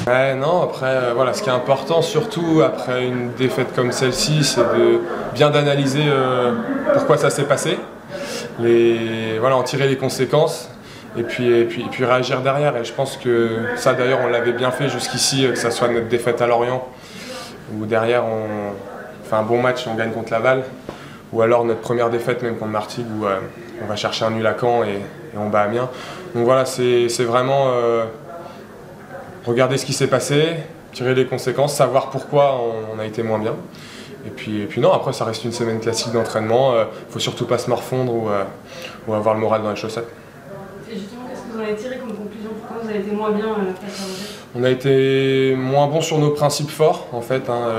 Ouais, non, après, voilà, ce qui est important, surtout après une défaite comme celle-ci, c'est de bien d'analyser pourquoi ça s'est passé, voilà, en tirer les conséquences et puis réagir derrière. Et je pense que ça, d'ailleurs, on l'avait bien fait jusqu'ici, que ça soit notre défaite à Lorient, où derrière, on fait un bon match et on gagne contre Laval, ou alors notre première défaite, même contre Martigues, où on va chercher un nul à Caen et on bat Amiens. Donc voilà, c'est vraiment... regarder ce qui s'est passé, tirer les conséquences, savoir pourquoi on a été moins bien. Et puis non, après ça reste une semaine classique d'entraînement, faut surtout pas se morfondre ou avoir le moral dans les chaussettes. Et justement, qu'est-ce que vous en avez tiré comme conclusion? Pourquoi vous avez été moins bien face à Angers? On a été moins bon sur nos principes forts en fait, hein,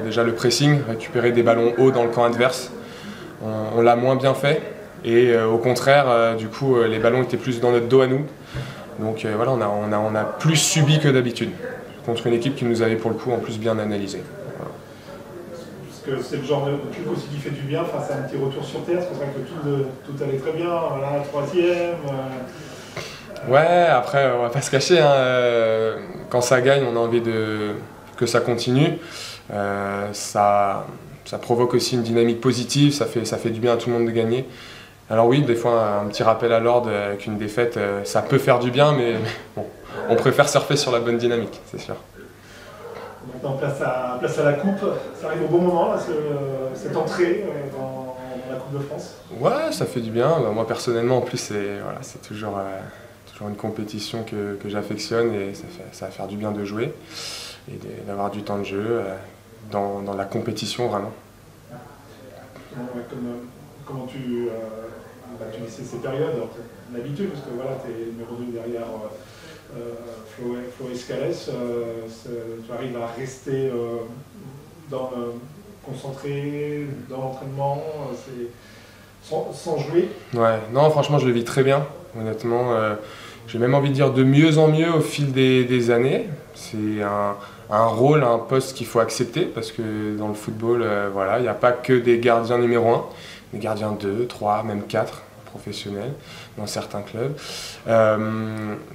déjà le pressing, récupérer des ballons hauts dans le camp adverse, on l'a moins bien fait. Et au contraire, du coup, les ballons étaient plus dans notre dos à nous. Donc voilà, on a plus subi que d'habitude, contre une équipe qui nous avait pour le coup en plus bien analysé. Voilà. Parce que c'est le genre de truc aussi qui fait du bien face à un petit retour sur terre, c'est vrai que tout allait très bien, voilà, troisième. Ouais, après on va pas se cacher, hein, quand ça gagne on a envie que ça continue. Ça provoque aussi une dynamique positive, ça fait du bien à tout le monde de gagner. Alors oui, des fois un petit rappel à l'ordre avec une défaite, ça peut faire du bien, mais bon, on préfère surfer sur la bonne dynamique, c'est sûr. Maintenant, place à la coupe, ça arrive au bon moment, là, cette entrée dans la Coupe de France. Ouais, ça fait du bien. Bah, moi personnellement, en plus, c'est toujours une compétition que j'affectionne et ça va faire du bien de jouer et d'avoir du temps de jeu dans la compétition vraiment. Comment tu laisses ces périodes, d'habitude, parce que voilà, tu es numéro 2 derrière Flo Escalès, tu arrives à rester concentré dans l'entraînement, sans jouer? Ouais, non, franchement, je le vis très bien, honnêtement. J'ai même envie de dire de mieux en mieux au fil des années. C'est un rôle, un poste qu'il faut accepter, parce que dans le football, voilà, il n'y a pas que des gardiens numéro 1. Des gardiens 2, 3, même 4 professionnels dans certains clubs.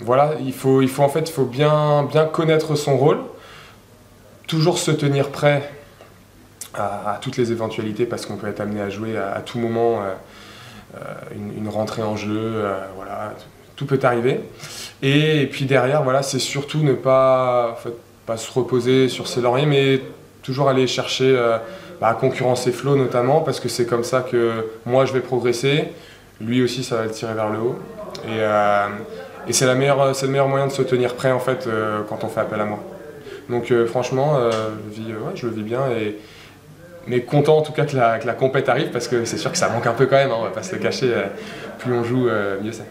Voilà, il faut bien connaître son rôle, toujours se tenir prêt à toutes les éventualités parce qu'on peut être amené à jouer à tout moment, une rentrée en jeu, voilà, tout peut arriver. Et puis derrière, voilà, c'est surtout ne pas se reposer sur ses lauriers, mais toujours aller chercher à concurrencer Flo notamment, parce que c'est comme ça que moi je vais progresser, lui aussi ça va le tirer vers le haut. Et c'est le meilleur moyen de se tenir prêt en fait quand on fait appel à moi. Donc franchement, je le vis bien, mais content en tout cas que la compète arrive, parce que c'est sûr que ça manque un peu quand même, hein, on va pas se le cacher, plus on joue, mieux c'est.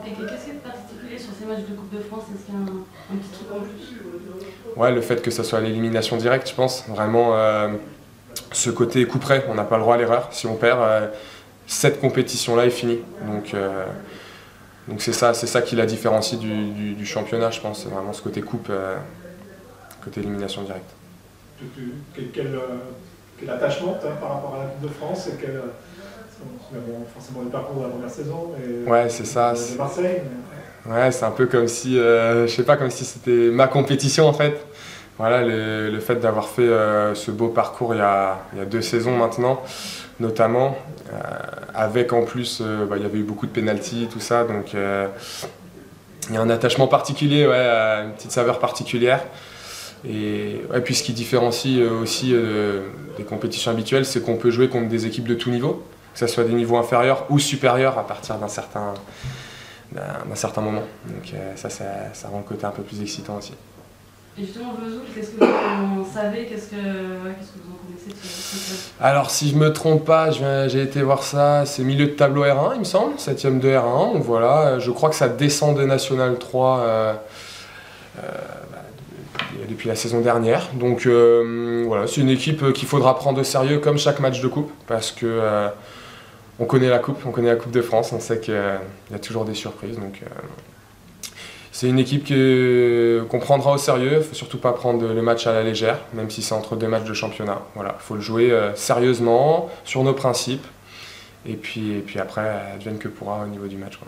Et qu'est-ce qui est particulier sur ces matchs de Coupe de France? Est-ce qu'il y a un petit truc en plus? Ouais, le fait que ça soit l'élimination directe, je pense, vraiment ce côté coup près, on n'a pas le droit à l'erreur. Si on perd, cette compétition-là est finie. Donc c'est ça qui la différencie du championnat, je pense. C'est vraiment ce côté coupe, côté élimination directe. Quel attachement par rapport à la Coupe de France et forcément le parcours de la première saison et ouais, c'est ça. De Marseille. Ouais, c'est un peu comme si, je sais pas, comme si c'était ma compétition en fait. Voilà, le fait d'avoir fait ce beau parcours il y a 2 saisons maintenant, notamment, avec en plus, il y avait eu beaucoup de pénaltys, tout ça, donc il y a un attachement particulier, ouais, une petite saveur particulière. Et puis ce qui différencie aussi des compétitions habituelles, c'est qu'on peut jouer contre des équipes de tout niveau, que ce soit des niveaux inférieurs ou supérieurs à partir d'un certain moment. Donc ça rend le côté un peu plus excitant aussi. Et justement, Vesoul, qu'est-ce que vous en savez? Qu'est-ce que vous en connaissez de ce club? Alors, si je me trompe pas, j'ai été voir ça, c'est milieu de tableau R1, il me semble, 7ème de R1. Donc voilà, je crois que ça descend de National 3 depuis la saison dernière. Donc voilà, c'est une équipe qu'il faudra prendre au sérieux comme chaque match de coupe, parce que on connaît la coupe de France, on sait qu'il y a toujours des surprises. Donc c'est une équipe qu'on prendra au sérieux, il ne faut surtout pas prendre le match à la légère, même si c'est entre 2 matchs de championnat. Voilà, il faut le jouer sérieusement, sur nos principes, et puis après, advienne que pourra au niveau du match, quoi.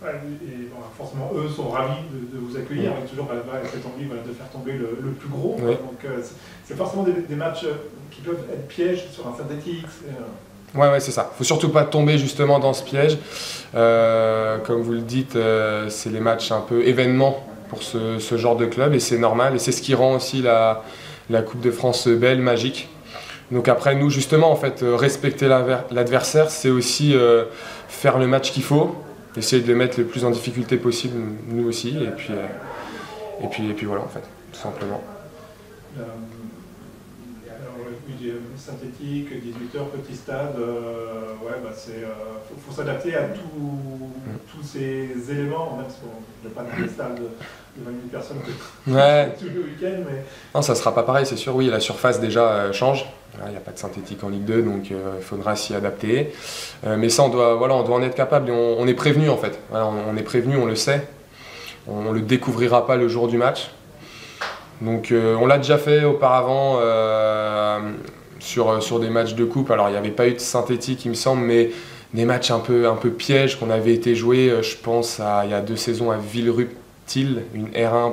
Ouais, et bon, forcément, eux sont ravis de vous accueillir, avec toujours cette envie de faire tomber le plus gros. Oui. Donc c'est forcément des matchs qui peuvent être pièges sur un synthétique. Ouais, c'est ça. Faut surtout pas tomber justement dans ce piège. Comme vous le dites, c'est les matchs un peu événements pour ce genre de club, et c'est normal. Et c'est ce qui rend aussi la Coupe de France belle, magique. Donc après, nous justement, en fait, respecter l'adversaire, c'est aussi faire le match qu'il faut, essayer de les mettre le plus en difficulté possible, nous aussi, et puis voilà, en fait, tout simplement. Synthétique, 18h, petit stade, faut s'adapter à tous ces éléments, même si on n'a pas dans des stades de 20 000 personnes tout le week-end. Mais... Non, ça ne sera pas pareil, c'est sûr. Oui, la surface déjà change. Il n'y a pas de synthétique en Ligue 2, donc il faudra s'y adapter. Mais ça, on doit en être capable, et on est prévenu en fait. Voilà, on est prévenu, on le sait. On ne le découvrira pas le jour du match. Donc on l'a déjà fait auparavant sur des matchs de coupe. Alors il n'y avait pas eu de synthétique il me semble, mais des matchs un peu pièges qu'on avait été joués, je pense il y a 2 saisons à Villerupt-Til, une R1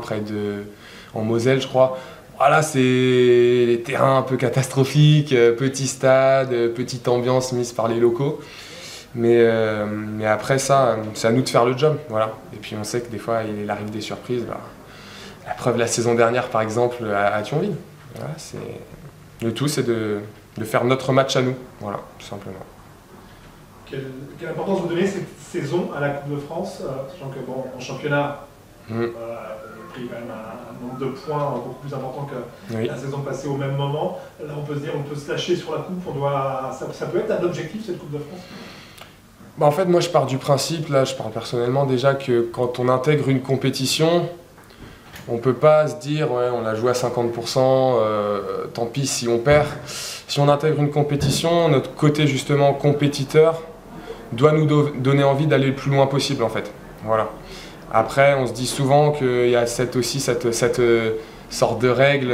en Moselle je crois. Voilà, c'est les terrains un peu catastrophiques, petit stade, petite ambiance mise par les locaux. Mais après ça, c'est à nous de faire le job. Voilà. Et puis on sait que des fois il arrive des surprises. La preuve, la saison dernière, par exemple, à Thionville. Voilà, le tout, c'est de faire notre match à nous, voilà, tout simplement. Quelle importance vous donnez cette saison à la Coupe de France, sachant que en championnat, vous avez pris quand même un nombre de points beaucoup plus important que la saison passée au même moment. Là, on peut se dire, on peut se lâcher sur la Coupe, ça peut être un objectif, cette Coupe de France? En fait, moi, je pars du principe, là, je parle personnellement déjà, que quand on intègre une compétition, on ne peut pas se dire ouais, on a joué à 50%, tant pis si on perd. Si on intègre une compétition, notre côté justement compétiteur doit nous donner envie d'aller le plus loin possible en fait. Voilà. Après, on se dit souvent qu'il y a cette sorte de règle,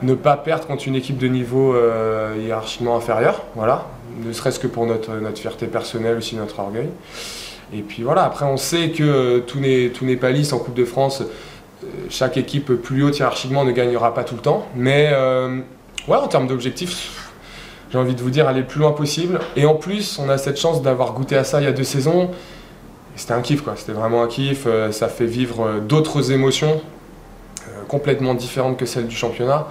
ne pas perdre contre une équipe de niveau hiérarchiquement inférieur, voilà. Ne serait-ce que pour notre fierté personnelle, aussi notre orgueil. Et puis voilà, après on sait que tout n'est pas lisse en Coupe de France. Chaque équipe plus haute hiérarchiquement ne gagnera pas tout le temps, mais en termes d'objectifs, j'ai envie de vous dire aller le plus loin possible. Et en plus, on a cette chance d'avoir goûté à ça il y a 2 saisons. C'était un kiff, quoi. C'était vraiment un kiff. Ça fait vivre d'autres émotions complètement différentes que celles du championnat.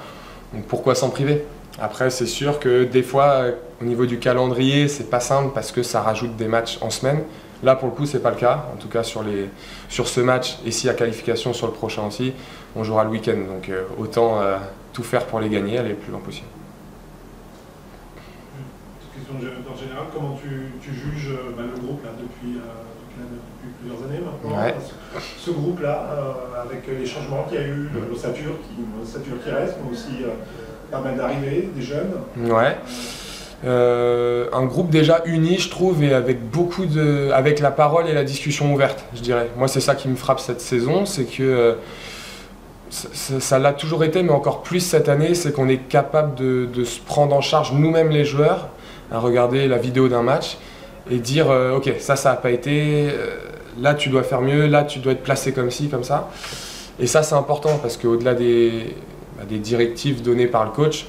Donc pourquoi s'en priver? Après, c'est sûr que des fois, au niveau du calendrier, c'est pas simple parce que ça rajoute des matchs en semaine. Là, pour le coup, c'est pas le cas. En tout cas, sur ce match, et s'il y a qualification sur le prochain aussi, on jouera le week-end. Donc, autant tout faire pour les gagner, aller le plus loin possible. Question en général, comment tu juges le groupe là, depuis plusieurs années maintenant? Ouais. Ce groupe-là, avec les changements qu'il y a eu, l'ossature qui reste, mais aussi pas mal d'arrivées, des jeunes. Ouais. Un groupe déjà uni, je trouve, et avec la parole et la discussion ouverte, je dirais. Moi, c'est ça qui me frappe cette saison, c'est que ça l'a toujours été, mais encore plus cette année, c'est qu'on est capable de se prendre en charge nous-mêmes les joueurs, à regarder la vidéo d'un match et dire ok, ça n'a pas été, là tu dois faire mieux, là tu dois être placé comme ci, comme ça. Et ça, c'est important parce qu'au-delà des directives données par le coach,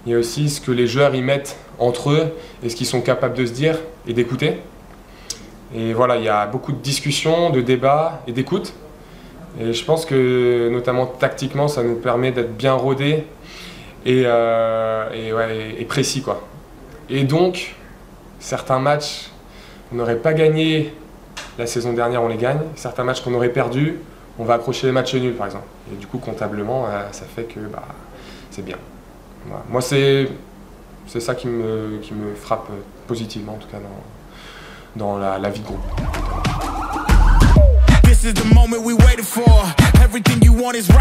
il y a aussi ce que les joueurs y mettent entre eux et ce qu'ils sont capables de se dire et d'écouter. Et voilà, il y a beaucoup de discussions, de débats et d'écoute. Et je pense que, notamment tactiquement, ça nous permet d'être bien rodés et précis, quoi. Et donc, certains matchs qu'on n'aurait pas gagnés la saison dernière, on les gagne. Certains matchs qu'on aurait perdus, on va accrocher les matchs nuls, par exemple. Et du coup, comptablement, ça fait que c'est bien. Voilà. Moi, c'est ça qui me frappe positivement, en tout cas, dans la vie de groupe. This is the moment we waited for. Everything you want is right.